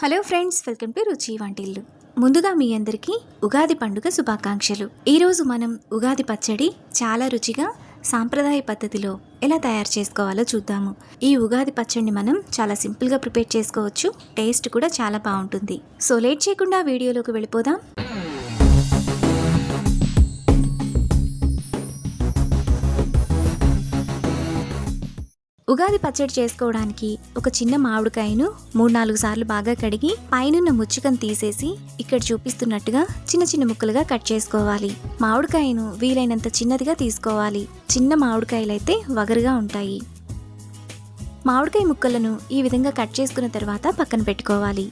Hello friends, welcome to Ruchi వంటిల్లు. ముందుగా మీ అందరికీ ఉగాది పండుగ శుభాకాంక్షలు. ఈరోజు మనం ఉగాది పచ్చడి చాలా రుచిగా సాంప్రదాయ పద్ధతిలో ఎలా తయారు చేసుకోవాలో చూద్దాము. ఈ ఉగాది పచ్చడిని మనం చాలా సింపుల్గా ప్రిపేర్ చేసుకోవచ్చు. టేస్ట్ కూడా చాలా బాగుంటుంది. సో లేట్ చేయకుండా వీడియోలోకి వెళ్ళిపోదాం. ఉగాది పచ్చడి చేసుకోవడానికి ఒక చిన్న మామిడికాయను 3-4 సార్లు బాగా కడిగి పైనున్న ముచ్చుకను తీసేసి ఇక్కడ చూపిస్తున్నట్టుగా చిన్న చిన్న ముక్కలుగా కట్ చేసుకోవాలి. మామిడికాయను వీలైనంత చిన్నదిగా తీసుకోవాలి. చిన్న మామిడికాయలైతే వగరుగా ఉంటాయి. మామిడికాయ ముక్కలను ఈ విధంగా కట్ చేసుకున్న తర్వాత పక్కన పెట్టుకోవాలి.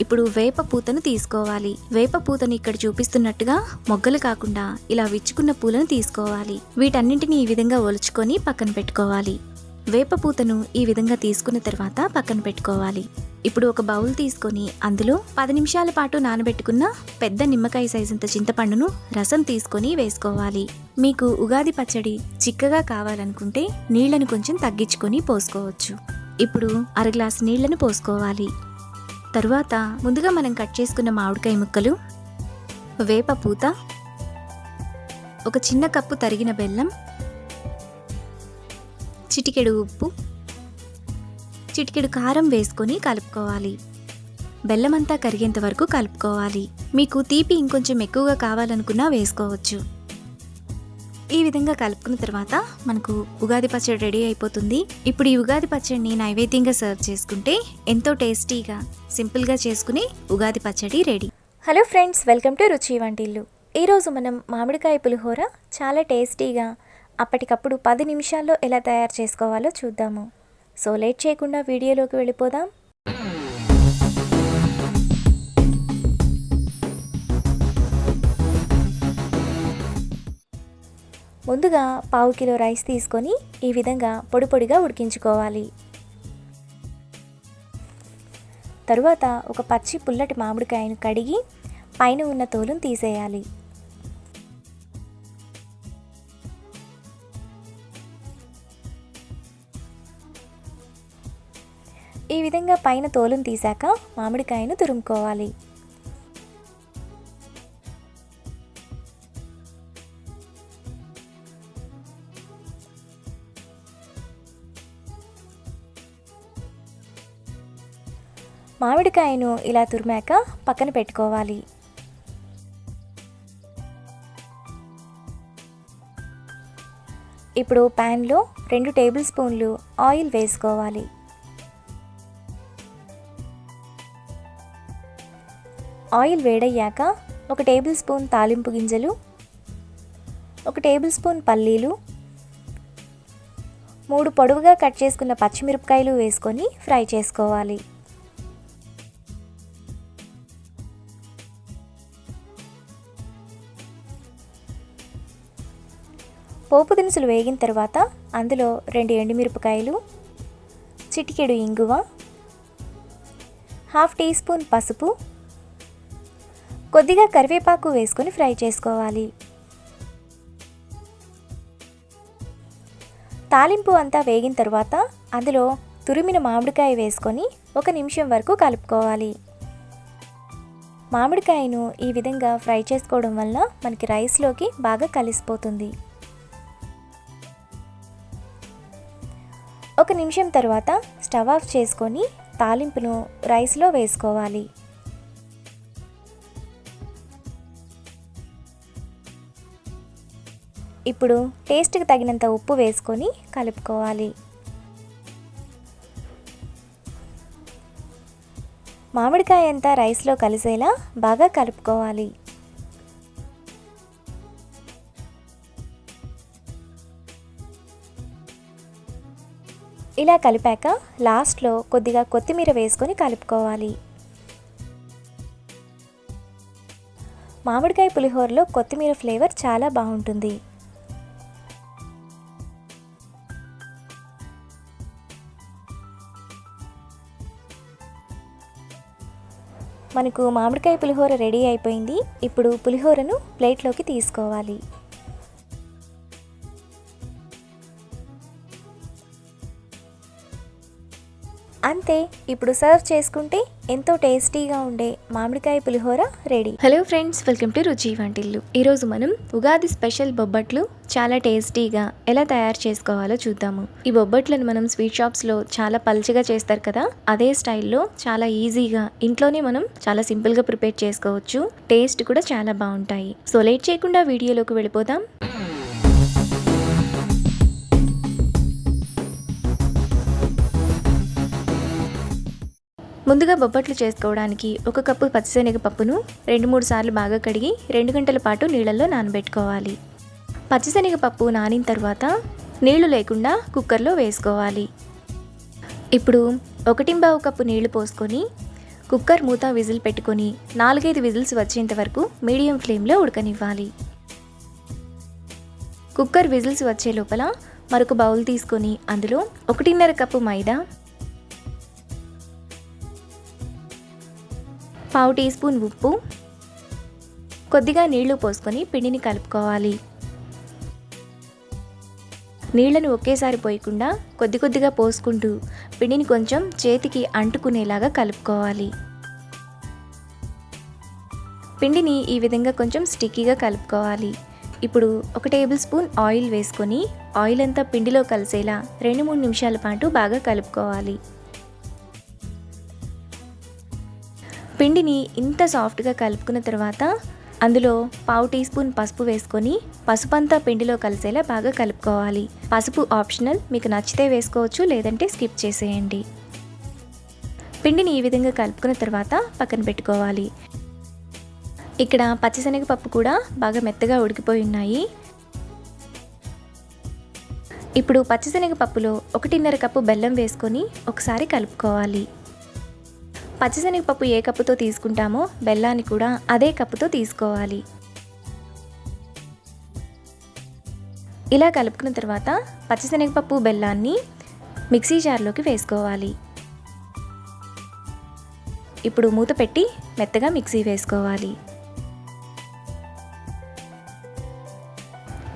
ఇప్పుడు వేప పూతను తీసుకోవాలి. వేప పూతను ఇక్కడ చూపిస్తున్నట్టుగా మొగ్గలు కాకుండా ఇలా విచ్చుకున్న పూలను తీసుకోవాలి. వీటన్నింటినీ ఈ విధంగా ఒలుచుకొని పక్కన పెట్టుకోవాలి. వేప పూతను ఈ విధంగా తీసుకున్న తర్వాత పక్కన పెట్టుకోవాలి. ఇప్పుడు ఒక బౌల్ తీసుకొని అందులో 10 నిమిషాల పాటు నానబెట్టుకున్న పెద్ద నిమ్మకాయ సైజంత చింతపండును రసం తీసుకొని వేసుకోవాలి. మీకు ఉగాది పచ్చడి చిక్కగా కావాలనుకుంటే నీళ్లను కొంచెం తగ్గించుకొని పోసుకోవచ్చు. ఇప్పుడు 1/2 గ్లాసు నీళ్లను పోసుకోవాలి. తరువాత ముందుగా మనం కట్ చేసుకున్న మామిడికాయ ముక్కలు, వేప పూత, ఒక చిన్న కప్పు తరిగిన బెల్లం, చిటికెడు ఉప్పు, చిటికెడు కారం వేసుకొని కలుపుకోవాలి. బెల్లం అంతా కరిగేంత వరకు కలుపుకోవాలి. మీకు తీపి ఇంకొంచెం ఎక్కువగా కావాలనుకున్నా వేసుకోవచ్చు. ఈ విధంగా కలుపుకున్న తర్వాత మనకు ఉగాది పచ్చడి రెడీ అయిపోతుంది. ఇప్పుడు ఈ ఉగాది పచ్చడిని నైవేద్యంగా సర్వ్ చేసుకుంటే ఎంతో టేస్టీగా సింపుల్గా చేసుకుని ఉగాది పచ్చడి ready. Hello friends, welcome to Ruchi Vantillu. ఈరోజు మనం మామిడికాయ పులిహోర చాలా టేస్టీగా అప్పటికప్పుడు 10 నిమిషాల్లో ఎలా తయారు చేసుకోవాలో చూద్దాము. సో లేట్ చేయకుండా వీడియోలోకి వెళ్ళిపోదాం. ముందుగా 1/2 కిలో రైస్ తీసుకొని ఈ విధంగా పొడి పొడిగా ఉడికించుకోవాలి. తరువాత ఒక పచ్చి పుల్లటి మామిడికాయను కడిగి పైన ఉన్న తోలును తీసేయాలి. ఈ విధంగా పైన తోలును తీసాక మామిడికాయను తురుముకోవాలి. మామిడికాయను ఇలా తురిమాక పక్కన పెట్టుకోవాలి. ఇప్పుడు ప్యాన్లో 2 టేబుల్ స్పూన్లు ఆయిల్ వేసుకోవాలి. ఆయిల్ వేడయ్యాక 1 టేబుల్ స్పూన్ తాలింపు గింజలు, 1 టేబుల్ స్పూన్ పల్లీలు, 3 పొడవుగా కట్ చేసుకున్న పచ్చిమిరపకాయలు వేసుకొని ఫ్రై చేసుకోవాలి. పోపు దినుసులు వేగిన తర్వాత అందులో 2 ఎండుమిరపకాయలు, చిటికెడు ఇంగువ, 1/2 టీ స్పూన్ పసుపు, కొద్దిగా కరివేపాకు వేసుకొని ఫ్రై చేసుకోవాలి. తాలింపు అంతా వేగిన తర్వాత అందులో తురిమిన మామిడికాయ వేసుకొని 1 నిమిషం వరకు కలుపుకోవాలి. మామిడికాయను ఈ విధంగా ఫ్రై చేసుకోవడం వల్ల మనకి రైస్లోకి బాగా కలిసిపోతుంది. 1 నిమిషం తర్వాత స్టవ్ ఆఫ్ చేసుకొని తాలింపును రైస్లో వేసుకోవాలి. ఇప్పుడు టేస్ట్కి తగినంత ఉప్పు వేసుకొని కలుపుకోవాలి. మామిడికాయ అంతా రైస్లో కలిసేలా బాగా కలుపుకోవాలి. ఇలా కలిపాక లాస్ట్లో కొద్దిగా కొత్తిమీర వేసుకొని కలుపుకోవాలి. మామిడికాయ పులిహోరలో కొత్తిమీర ఫ్లేవర్ చాలా బాగుంటుంది. మనకు మామిడికాయ పులిహోర రెడీ అయిపోయింది. ఇప్పుడు పులిహోరను ప్లేట్లోకి తీసుకోవాలి. అంతే. అంతే, ఇప్పుడు సర్వ్ చేసుకుంటే ఎంతో టేస్టీగా ఉండే మామిడికాయ పులిహోర ready. Hello friends, welcome to Ruchi Vantillu. ఈరోజు మనం ఉగాది స్పెషల్ బొబ్బట్లు చాలా టేస్టీగా ఎలా తయారు చేసుకోవాలో చూద్దాము. ఈ బొబ్బట్లను మనం స్వీట్ షాప్స్లో చాలా పల్చగా చేస్తారు కదా, అదే స్టైల్లో చాలా ఈజీగా ఇంట్లోనే మనం చాలా సింపుల్గా ప్రిపేర్ చేసుకోవచ్చు. టేస్ట్ కూడా చాలా బాగుంటాయి. సో లేట్ చేయకుండా వీడియోలోకి వెళ్ళిపోదాం. ముందుగా బొబ్బట్లు చేసుకోవడానికి 1 కప్పు పచ్చిశనగపప్పును 2-3 సార్లు బాగా కడిగి 2 గంటల పాటు నీళ్ళల్లో నానబెట్టుకోవాలి. పచ్చిశనగపప్పు నానిన తర్వాత నీళ్లు లేకుండా కుక్కర్లో వేసుకోవాలి. ఇప్పుడు 1.25 కప్పు నీళ్లు పోసుకొని కుక్కర్ మూత విజిల్ పెట్టుకొని 4-5 విజిల్స్ వచ్చేంత వరకు మీడియం ఫ్లేమ్లో ఉడకనివ్వాలి. కుక్కర్ విజిల్స్ వచ్చే లోపల మరొక బౌల్ తీసుకొని అందులో 1.5 కప్పు మైదా, 1/2 టీ స్పూన్ ఉప్పు, కొద్దిగా నీళ్లు పోసుకొని పిండిని కలుపుకోవాలి. నీళ్లను ఒకేసారి పోయకుండా కొద్ది కొద్దిగా పోసుకుంటూ పిండిని కొంచెం చేతికి అంటుకునేలాగా కలుపుకోవాలి. పిండిని ఈ విధంగా కొంచెం స్టిక్కీగా కలుపుకోవాలి. ఇప్పుడు 1 టేబుల్ స్పూన్ ఆయిల్ వేసుకొని ఆయిల్ అంతా పిండిలో కలిసేలా 2-3 నిమిషాల పాటు బాగా కలుపుకోవాలి. పిండిని ఇంత సాఫ్ట్గా కలుపుకున్న తర్వాత అందులో 1/2 టీ స్పూన్ పసుపు వేసుకొని పసుపు అంతా పిండిలో కలిసేలా బాగా కలుపుకోవాలి. పసుపు ఆప్షనల్, మీకు నచ్చితే వేసుకోవచ్చు, లేదంటే స్కిప్ చేసేయండి. పిండిని ఈ విధంగా కలుపుకున్న తర్వాత పక్కన పెట్టుకోవాలి. ఇక్కడ పచ్చిశనగపప్పు కూడా బాగా మెత్తగా ఉడికిపోయి ఉన్నాయి. ఇప్పుడు పచ్చిశనగపప్పులో 1.5 కప్పు బెల్లం వేసుకొని ఒకసారి కలుపుకోవాలి. పచ్చిశనగపప్పు ఏ కప్పుతో తీసుకుంటామో బెల్లాన్ని కూడా అదే కప్పుతో తీసుకోవాలి. ఇలా కలుపుకున్న తర్వాత పచ్చిశనగపప్పు బెల్లాన్ని మిక్సీ జార్లోకి వేసుకోవాలి. ఇప్పుడు మూత పెట్టి మెత్తగా మిక్సీ వేసుకోవాలి.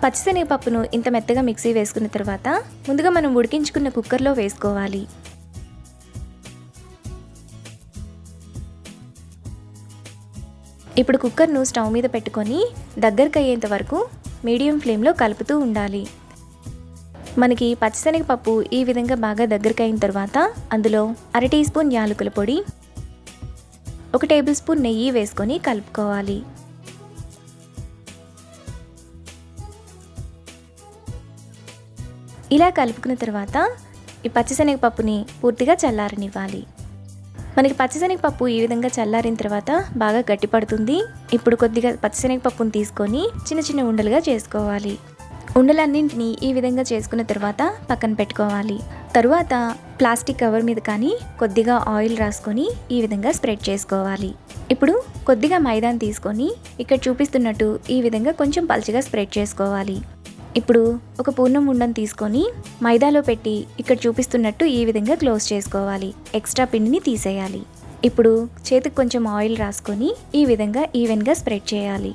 పచ్చిశనగపప్పును ఇంత మెత్తగా మిక్సీ వేసుకున్న తర్వాత ముందుగా మనం ఉడికించుకున్న కుక్కర్లో వేసుకోవాలి. ఇప్పుడు కుక్కర్ను స్టవ్ మీద పెట్టుకొని దగ్గరకు అయ్యేంత వరకు మీడియం ఫ్లేమ్లో కలుపుతూ ఉండాలి. మనకి పచ్చిశనగపప్పు ఈ విధంగా బాగా దగ్గరకు అయిన తర్వాత అందులో 1/2 టీ స్పూన్ యాలకుల పొడి, 1 టేబుల్ స్పూన్ నెయ్యి వేసుకొని కలుపుకోవాలి. ఇలా కలుపుకున్న తర్వాత ఈ పచ్చిశనగపప్పుని పూర్తిగా చల్లారనివ్వాలి. మనకి పచ్చిశనగపప్పు ఈ విధంగా చల్లారిన తర్వాత బాగా గట్టిపడుతుంది. ఇప్పుడు కొద్దిగా పచ్చిశనగపప్పును తీసుకొని చిన్న చిన్న ఉండలుగా చేసుకోవాలి. ఉండలన్నింటినీ ఈ విధంగా చేసుకున్న తర్వాత పక్కన పెట్టుకోవాలి. తరువాత ప్లాస్టిక్ కవర్ మీద కానీ కొద్దిగా ఆయిల్ రాసుకొని ఈ విధంగా స్ప్రెడ్ చేసుకోవాలి. ఇప్పుడు కొద్దిగా మైదాని తీసుకొని ఇక్కడ చూపిస్తున్నట్టు ఈ విధంగా కొంచెం పల్చగా స్ప్రెడ్ చేసుకోవాలి. ఇప్పుడు ఒక పూర్ణం ఉండను తీసుకొని మైదాలో పెట్టి ఇక్కడ చూపిస్తున్నట్టు ఈ విధంగా క్లోజ్ చేసుకోవాలి. ఎక్స్ట్రా పిండిని తీసేయాలి. ఇప్పుడు చేతికి కొంచెం ఆయిల్ రాసుకొని ఈ విధంగా ఈవెన్గా స్ప్రెడ్ చేయాలి.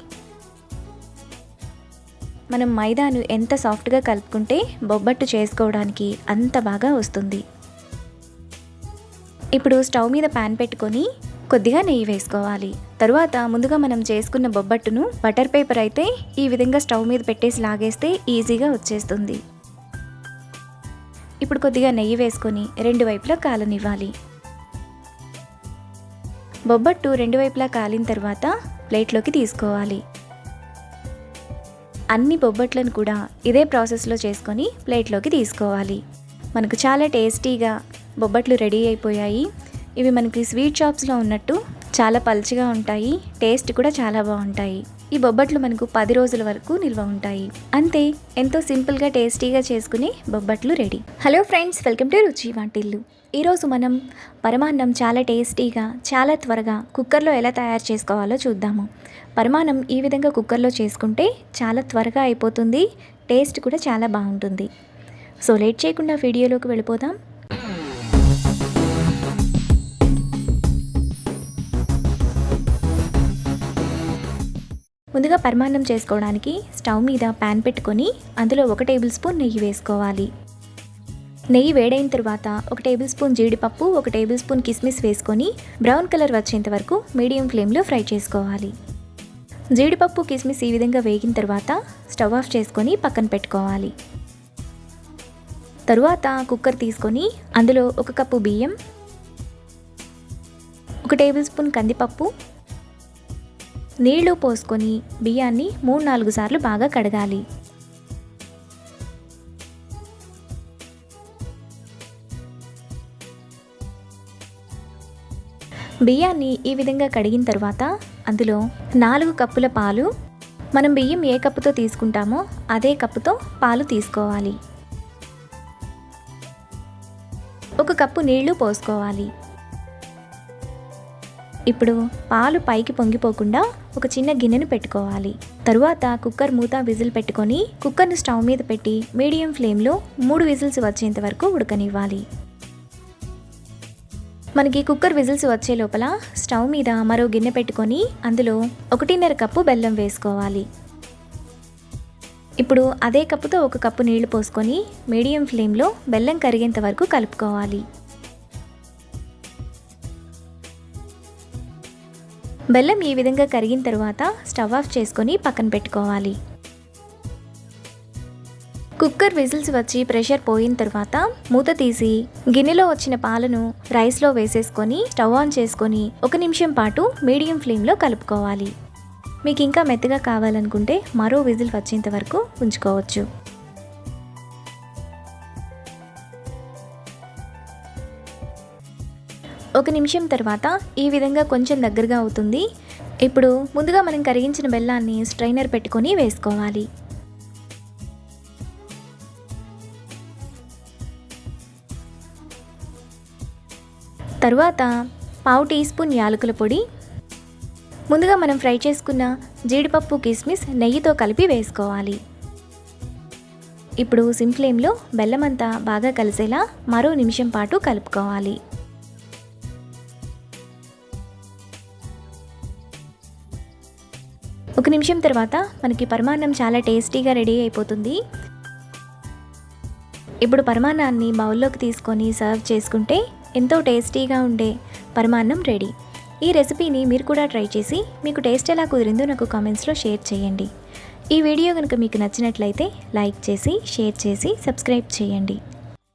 మనం మైదాను ఎంత సాఫ్ట్గా కలుపుకుంటే బొబ్బట్టు చేసుకోవడానికి అంత బాగా వస్తుంది. ఇప్పుడు స్టవ్ మీద ప్యాన్ పెట్టుకొని కొద్దిగా నెయ్యి వేసుకోవాలి. తరువాత ముందుగా మనం చేసుకున్న బొబ్బట్టును బటర్ పేపర్ అయితే ఈ విధంగా స్టవ్ మీద పెట్టేసి లాగేస్తే ఈజీగా వచ్చేస్తుంది. ఇప్పుడు కొద్దిగా నెయ్యి వేసుకొని 2 వైపులా కాలనివ్వాలి. బొబ్బట్టు 2 వైపులా కాలిన తర్వాత ప్లేట్లోకి తీసుకోవాలి. అన్ని బొబ్బట్లను కూడా ఇదే ప్రాసెస్లో చేసుకొని ప్లేట్లోకి తీసుకోవాలి. మనకు చాలా టేస్టీగా బొబ్బట్లు రెడీ అయిపోయాయి. ఇవి మనకి స్వీట్ షాప్స్లో ఉన్నట్టు చాలా పల్చగా ఉంటాయి. టేస్ట్ కూడా చాలా బాగుంటాయి. ఈ బొబ్బట్లు మనకు 10 రోజుల వరకు నిల్వ ఉంటాయి. అంతే, ఎంతో సింపుల్గా టేస్టీగా చేసుకునే బొబ్బట్లు ready. Hello friends, welcome to Ruchi Vantillu. ఈరోజు మనం పరమాన్నం చాలా టేస్టీగా చాలా త్వరగా కుక్కర్లో ఎలా తయారు చేసుకోవాలో చూద్దాము. పరమాన్నం ఈ విధంగా కుక్కర్లో చేసుకుంటే చాలా త్వరగా అయిపోతుంది. టేస్ట్ కూడా చాలా బాగుంటుంది. సో లేట్ చేయకుండా వీడియోలోకి వెళ్ళిపోదాం. ముందుగా పరమాన్నం చేసుకోవడానికి స్టవ్ మీద ప్యాన్ పెట్టుకొని అందులో 1 టేబుల్ స్పూన్ నెయ్యి వేసుకోవాలి. నెయ్యి వేడైన తర్వాత 1 టేబుల్ స్పూన్ జీడిపప్పు, 1 టేబుల్ స్పూన్ కిస్మిస్ వేసుకొని బ్రౌన్ కలర్ వచ్చేంత వరకు మీడియం ఫ్లేమ్లో ఫ్రై చేసుకోవాలి. జీడిపప్పు, కిస్మిస్ ఈ విధంగా వేగిన తర్వాత స్టవ్ ఆఫ్ చేసుకొని పక్కన పెట్టుకోవాలి. తరువాత కుక్కర్ తీసుకొని అందులో 1 కప్పు బియ్యం, 1 టేబుల్ స్పూన్ కందిపప్పు, నీళ్లు పోసుకొని బియ్యాన్ని 3-4 సార్లు బాగా కడగాలి. బియ్యాన్ని ఈ విధంగా కడిగిన తర్వాత అందులో 4 కప్పుల పాలు, మనం బియ్యం ఏ కప్పుతో తీసుకుంటామో అదే కప్పుతో పాలు తీసుకోవాలి. 1 కప్పు నీళ్లు పోసుకోవాలి. ఇప్పుడు పాలు పైకి పొంగిపోకుండా ఒక చిన్న గిన్నెను పెట్టుకోవాలి. తరువాత కుక్కర్ మూత విజిల్ పెట్టుకొని కుక్కర్ను స్టవ్ మీద పెట్టి మీడియం ఫ్లేమ్లో 3 విజిల్స్ వచ్చేంత వరకు ఉడకనివ్వాలి. మనకి కుక్కర్ విజిల్స్ వచ్చే లోపల స్టవ్ మీద మరో గిన్నె పెట్టుకొని అందులో 1.5 కప్పు బెల్లం వేసుకోవాలి. ఇప్పుడు అదే కప్పుతో 1 కప్పు నీళ్లు పోసుకొని మీడియం ఫ్లేమ్లో బెల్లం కరిగేంత వరకు కలుపుకోవాలి. బెల్లం ఈ విధంగా కరిగిన తర్వాత స్టవ్ ఆఫ్ చేసుకొని పక్కన పెట్టుకోవాలి. కుక్కర్ విజిల్స్ వచ్చి ప్రెషర్ పోయిన తర్వాత మూత తీసి గిన్నెలో వచ్చిన పాలను రైస్లో వేసేసుకొని స్టవ్ ఆన్ చేసుకొని 1 నిమిషం పాటు మీడియం ఫ్లేమ్లో కలుపుకోవాలి. మీకు ఇంకా మెత్తగా కావాలనుకుంటే మరో విజిల్ వచ్చేంత వరకు ఉంచుకోవచ్చు. ఒక నిమిషం తర్వాత ఈ విధంగా కొంచెం దగ్గరగా అవుతుంది. ఇప్పుడు ముందుగా మనం కరిగించిన బెల్లాన్ని స్ట్రైనర్ పెట్టుకొని వేసుకోవాలి. తరువాత 1/2 టీ స్పూన్ యాలకుల పొడి, ముందుగా మనం ఫ్రై చేసుకున్న జీడిపప్పు, కిస్మిస్ నెయ్యితో కలిపి వేసుకోవాలి. ఇప్పుడు సిమ్ ఫ్లేమ్లో బెల్లం అంతా బాగా కలిసేలా మరో నిమిషం పాటు కలుపుకోవాలి. ఒక నిమిషం తర్వాత మనకి పరమాన్నం చాలా టేస్టీగా రెడీ అయిపోతుంది. ఇప్పుడు పరమాన్నాన్ని బౌల్లోకి తీసుకొని సర్వ్ చేసుకుంటే ఎంతో టేస్టీగా ఉండే పరమాన్నం రెడీ. ఈ రెసిపీని మీరు కూడా ట్రై చేసి మీకు టేస్ట్ ఎలా కుదిరిందో నాకు కామెంట్స్లో షేర్ చేయండి. ఈ వీడియో కనుక మీకు నచ్చినట్లయితే లైక్ చేసి, షేర్ చేసి, సబ్స్క్రైబ్ చేయండి.